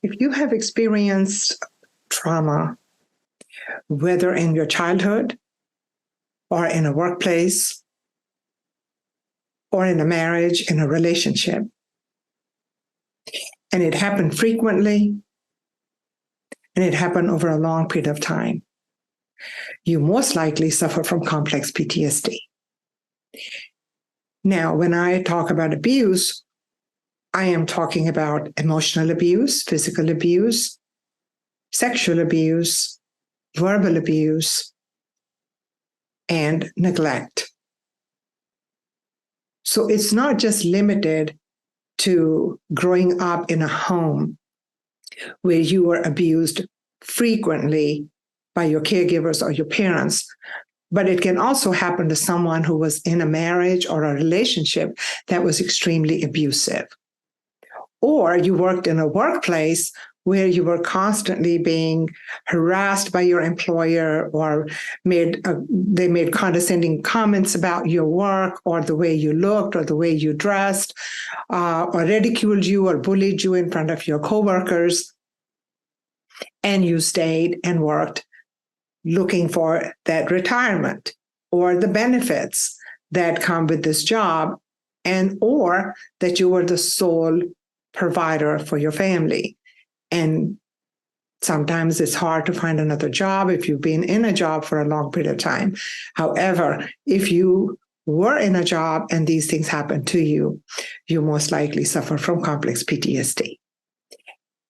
If you have experienced trauma, whether in your childhood or in a workplace or in a marriage, in a relationship, and it happened frequently, and it happened over a long period of time, you most likely suffer from complex PTSD. Now, when I talk about abuse, I am talking about emotional abuse, physical abuse, sexual abuse, verbal abuse, and neglect. So it's not just limited to growing up in a home where you were abused frequently by your caregivers or your parents, but it can also happen to someone who was in a marriage or a relationship that was extremely abusive. Or you worked in a workplace where you were constantly being harassed by your employer, or they made condescending comments about your work or the way you looked or the way you dressed, or ridiculed you or bullied you in front of your coworkers, and you stayed and worked looking for that retirement or the benefits that come with this job, and or that you were the sole provider for your family. And sometimes it's hard to find another job if you've been in a job for a long period of time. However, if you were in a job and these things happen to you, you most likely suffer from complex PTSD.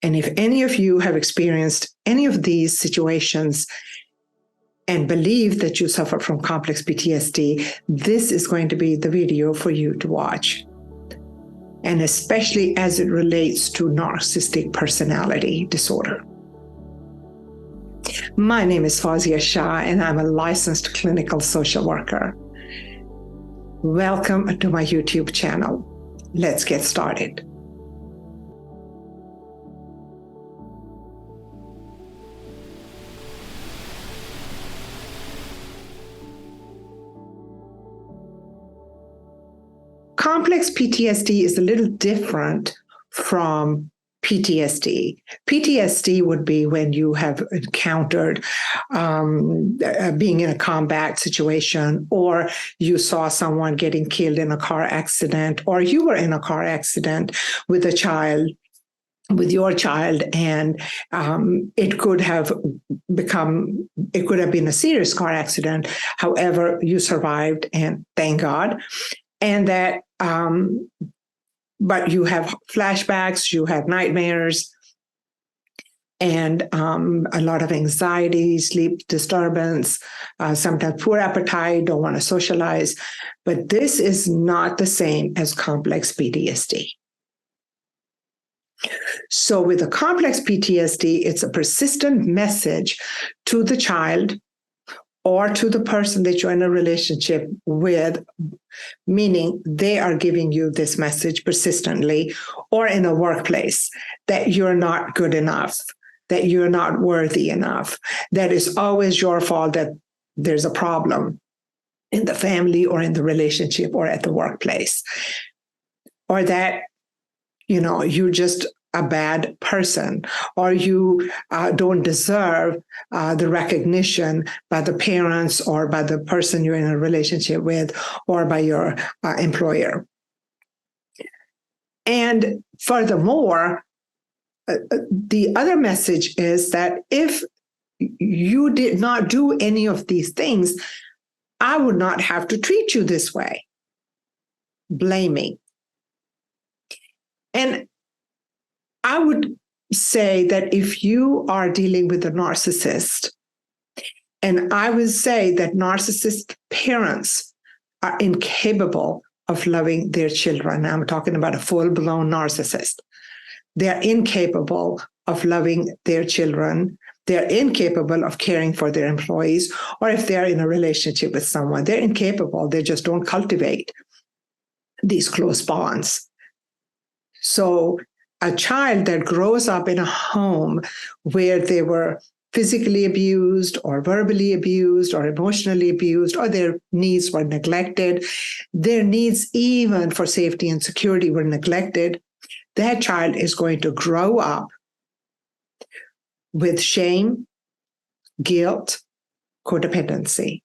And if any of you have experienced any of these situations and believe that you suffer from complex PTSD, this is going to be the video for you to watch. And especially as it relates to narcissistic personality disorder. My name is Fauzia Shah, and I'm a licensed clinical social worker. Welcome to my YouTube channel. Let's get started. Complex PTSD is a little different from PTSD. PTSD would be when you have encountered being in a combat situation, or you saw someone getting killed in a car accident, or you were in a car accident with your child, and it could have been a serious car accident. However, you survived, and thank God. And that, but you have flashbacks, you have nightmares, and a lot of anxiety, sleep disturbance, sometimes poor appetite, don't want to socialize. But this is not the same as complex PTSD. So with a complex PTSD, it's a persistent message to the child or to the person that you're in a relationship with, meaning they are giving you this message persistently, or in a workplace, that you're not good enough, that you're not worthy enough, that it's always your fault that there's a problem in the family or in the relationship or at the workplace, or that, you're just a bad person, or you don't deserve the recognition by the parents or by the person you're in a relationship with or by your employer. And furthermore, the other message is that if you did not do any of these things, I would not have to treat you this way. Blaming. And I would say that if you are dealing with a narcissist, and I would say that narcissist parents are incapable of loving their children. I'm talking about a full-blown narcissist. They're incapable of loving their children. They're incapable of caring for their employees, or if they're in a relationship with someone, they're incapable. They just don't cultivate these close bonds. So a child that grows up in a home where they were physically abused or verbally abused or emotionally abused, or their needs were neglected, their needs even for safety and security were neglected, that child is going to grow up with shame, guilt, codependency,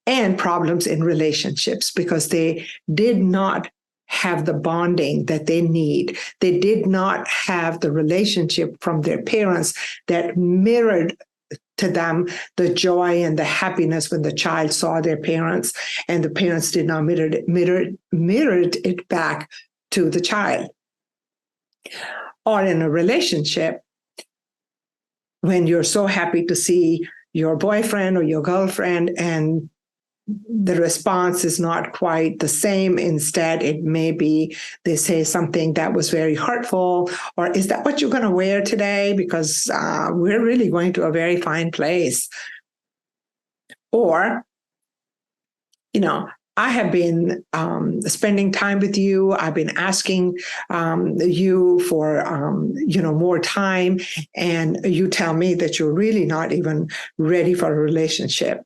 and problems in relationships because they did not have the bonding that they need. They did not have the relationship from their parents that mirrored to them the joy and the happiness when the child saw their parents, and the parents did not mirrored it back to the child. Or in a relationship, when you're so happy to see your boyfriend or your girlfriend and the response is not quite the same. Instead, it may be they say something that was very hurtful, or is that what you're going to wear today? Because we're really going to a very fine place. Or, I have been spending time with you. I've been asking you for, more time, and you tell me that you're really not even ready for a relationship,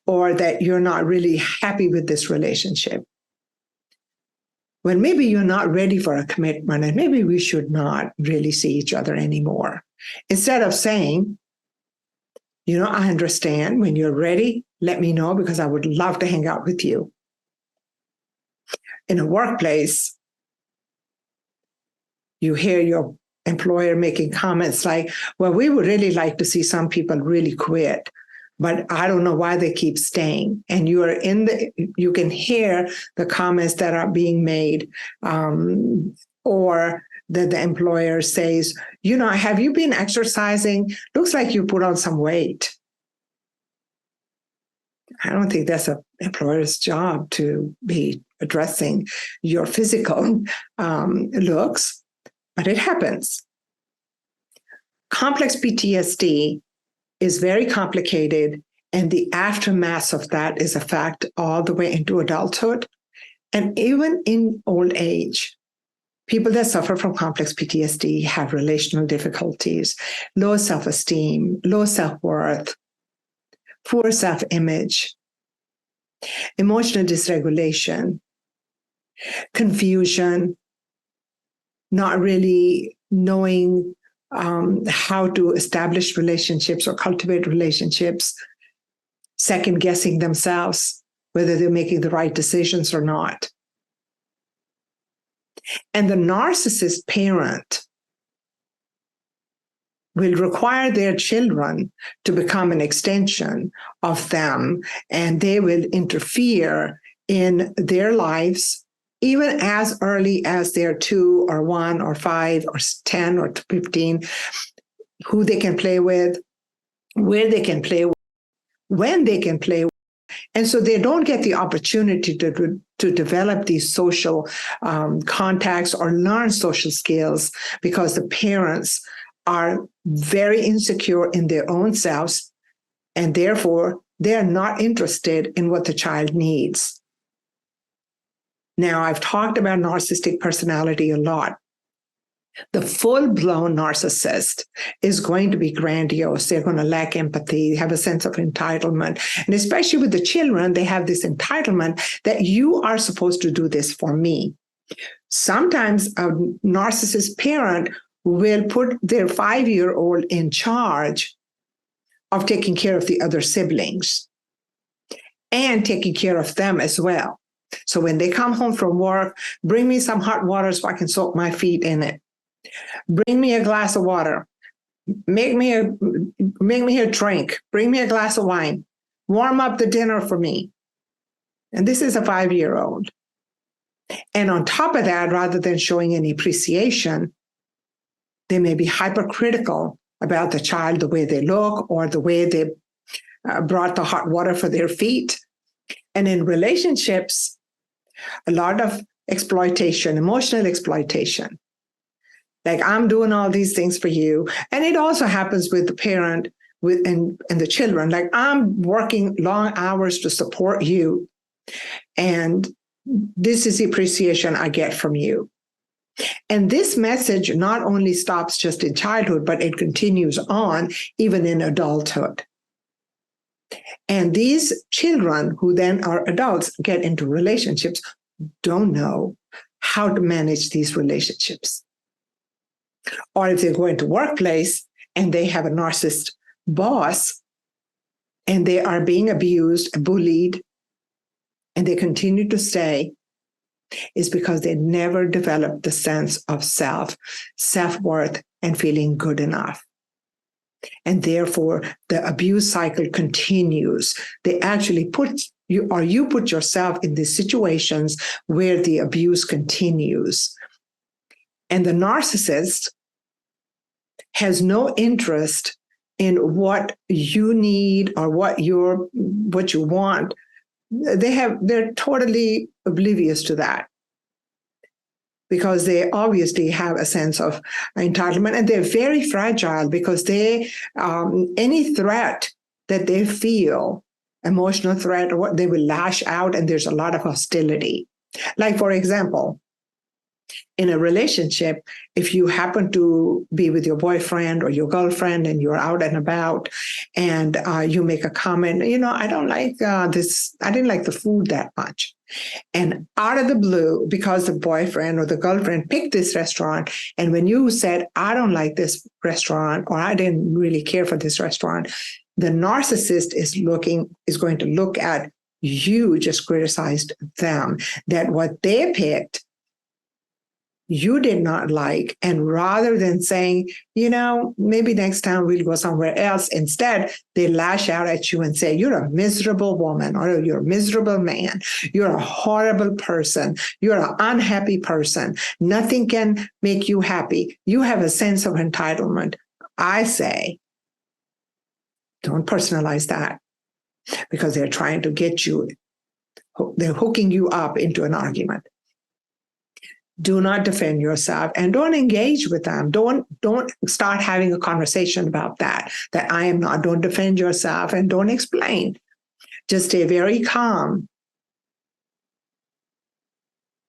or that you're not really happy with this relationship. When maybe you're not ready for a commitment, and maybe we should not really see each other anymore. Instead of saying, I understand. When you're ready, let me know, because I would love to hang out with you. In a workplace, you hear your employer making comments like, well, we would really like to see some people really quit, but I don't know why they keep staying. And you can hear the comments that are being made, or that the employer says, have you been exercising? Looks like you put on some weight. I don't think that's an employer's job to be addressing your physical looks, but it happens. Complex PTSD is very complicated, and the aftermath of that is a fact all the way into adulthood. And even in old age, people that suffer from complex PTSD have relational difficulties, low self-esteem, low self-worth, poor self-image, emotional dysregulation, confusion, not really knowing how to establish relationships or cultivate relationships, second guessing themselves, whether they're making the right decisions or not. And the narcissist parent will require their children to become an extension of them, and they will interfere in their lives even as early as they're 2 or 1 or 5 or 10 or 15, who they can play with, where they can play with, when they can play with. And so they don't get the opportunity to develop these social contacts or learn social skills, because the parents are very insecure in their own selves, and therefore they're not interested in what the child needs. Now, I've talked about narcissistic personality a lot. The full-blown narcissist is going to be grandiose. They're going to lack empathy, have a sense of entitlement. And especially with the children, they have this entitlement that you are supposed to do this for me. Sometimes a narcissist parent will put their 5-year-old in charge of taking care of the other siblings and taking care of them as well. So when they come home from work, bring me some hot water so I can soak my feet in it. Bring me a glass of water. Make me a drink. Bring me a glass of wine. Warm up the dinner for me. And this is a 5-year-old. And on top of that, rather than showing any appreciation, they may be hypercritical about the child, the way they look, or the way they brought the hot water for their feet. And in relationships, a lot of exploitation, emotional exploitation. Like, I'm doing all these things for you. And it also happens with the parent and the children. Like, I'm working long hours to support you, and this is the appreciation I get from you. And this message not only stops just in childhood, but it continues on even in adulthood. And these children who then are adults get into relationships don't know how to manage these relationships. Or if they go into workplace and they have a narcissist boss and they are being abused, bullied, and they continue to stay, is because they never developed the sense of self-worth, and feeling good enough. And therefore, the abuse cycle continues. They actually put you, or you put yourself in these situations where the abuse continues. And the narcissist has no interest in what you need or what you want. They're totally oblivious to that, because they obviously have a sense of entitlement, and they're very fragile because any threat that they feel, emotional threat, or what, they will lash out, and there's a lot of hostility. Like, for example, in a relationship, if you happen to be with your boyfriend or your girlfriend and you're out and about and you make a comment, I don't like this, I didn't like the food that much. And out of the blue, because the boyfriend or the girlfriend picked this restaurant, and when you said, I don't like this restaurant, or I didn't really care for this restaurant, the narcissist is going to look at you just criticized them, that what they picked you did not like. And rather than saying, maybe next time we'll go somewhere else, instead, they lash out at you and say, you're a miserable woman, or you're a miserable man. You're a horrible person. You're an unhappy person. Nothing can make you happy. You have a sense of entitlement. I say, don't personalize that, because they're trying to get you, they're hooking you up into an argument. Do not defend yourself, and don't engage with them. Don't start having a conversation about that I am not. Don't defend yourself, and don't explain. Just stay very calm.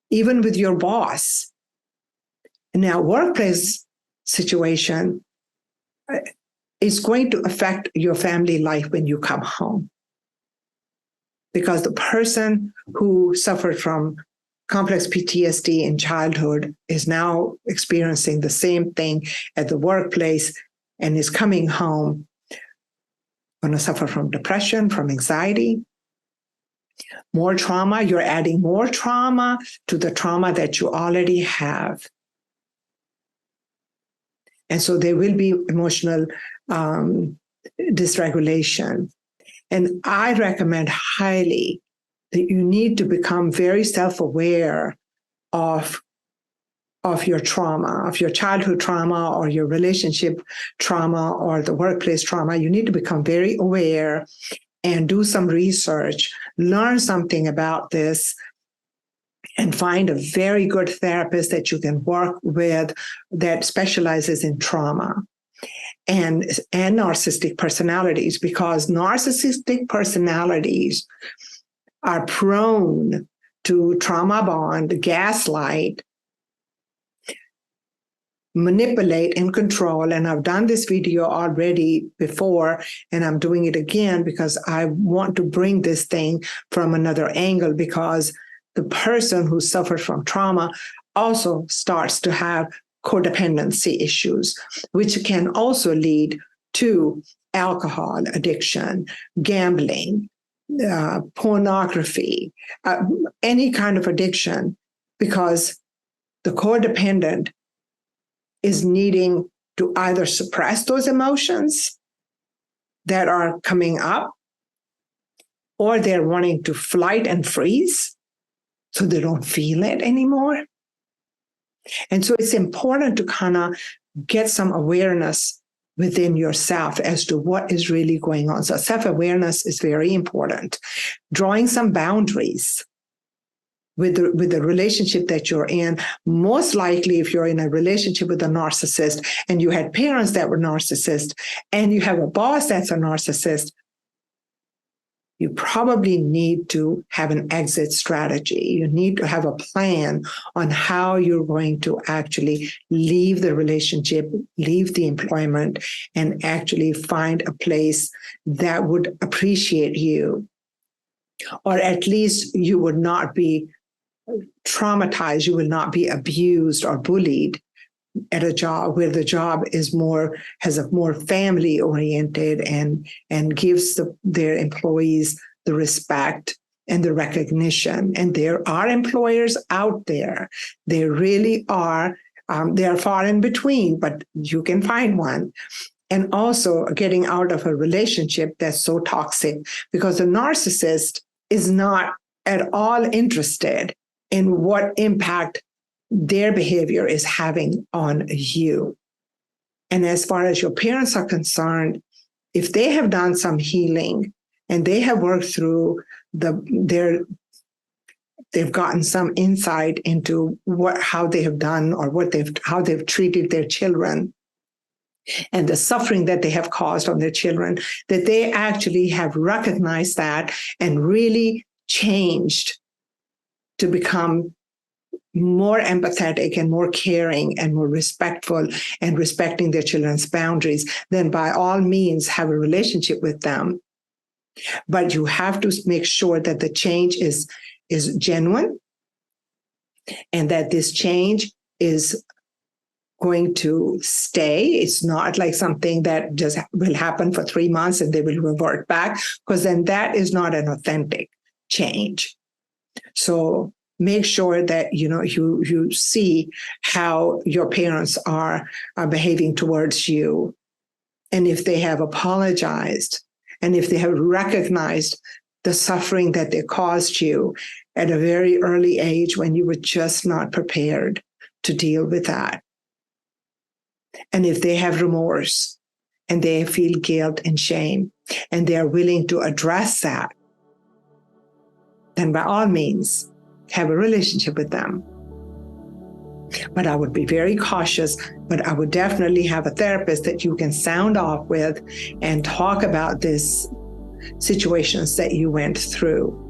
Even with your boss. Now, workplace situation is going to affect your family life when you come home, because the person who suffered from complex PTSD in childhood is now experiencing the same thing at the workplace and is coming home going to suffer from depression, from anxiety, more trauma. You're adding more trauma to the trauma that you already have. And so there will be emotional dysregulation. And I recommend highly that you need to become very self-aware of your trauma, of your childhood trauma or your relationship trauma or the workplace trauma. You need to become very aware and do some research, learn something about this, and find a very good therapist that you can work with that specializes in trauma and narcissistic personalities, because narcissistic personalities are prone to trauma bond, gaslight, manipulate, and control. And I've done this video already before, and I'm doing it again because I want to bring this thing from another angle, because the person who suffers from trauma also starts to have codependency issues, which can also lead to alcohol addiction, gambling, pornography, any kind of addiction, because the codependent is needing to either suppress those emotions that are coming up, or they're wanting to flight and freeze so they don't feel it anymore. And so it's important to kind of get some awareness within yourself as to what is really going on. So self-awareness is very important. Drawing some boundaries with the relationship that you're in. Most likely, if you're in a relationship with a narcissist and you had parents that were narcissists and you have a boss that's a narcissist, you probably need to have an exit strategy. You need to have a plan on how you're going to actually leave the relationship, leave the employment, and actually find a place that would appreciate you. Or at least you would not be traumatized, you will not be abused or bullied at a job where the job has a more family oriented and gives their employees the respect and the recognition. And there are employers out there. There really are. They are far in between, but you can find one. And also getting out of a relationship that's so toxic, because the narcissist is not at all interested in what impact their behavior is having on you. And as far as your parents are concerned, if they have done some healing and they have worked through they've gotten some insight into how they have done or how they've treated their children and the suffering that they have caused on their children, that they actually have recognized that and really changed to become more empathetic and more caring and more respectful and respecting their children's boundaries, then by all means have a relationship with them. But you have to make sure that the change is genuine and that this change is going to stay. It's not like something that just will happen for 3 months and they will revert back, because then that is not an authentic change. So make sure that you see how your parents are behaving towards you, and if they have apologized, and if they have recognized the suffering that they caused you at a very early age when you were just not prepared to deal with that. And if they have remorse and they feel guilt and shame and they are willing to address that, then by all means, have a relationship with them. But I would be very cautious, but I would definitely have a therapist that you can sound off with and talk about these situations that you went through.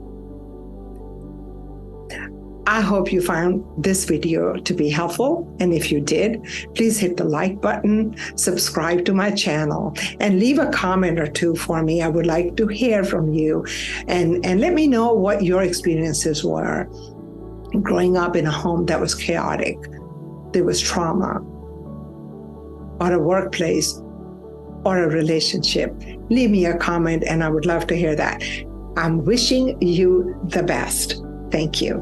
I hope you found this video to be helpful. And if you did, please hit the like button, subscribe to my channel, and leave a comment or two for me. I would like to hear from you and let me know what your experiences were growing up in a home that was chaotic, there was trauma, or a workplace, or a relationship. Leave me a comment and I would love to hear that. I'm wishing you the best. Thank you.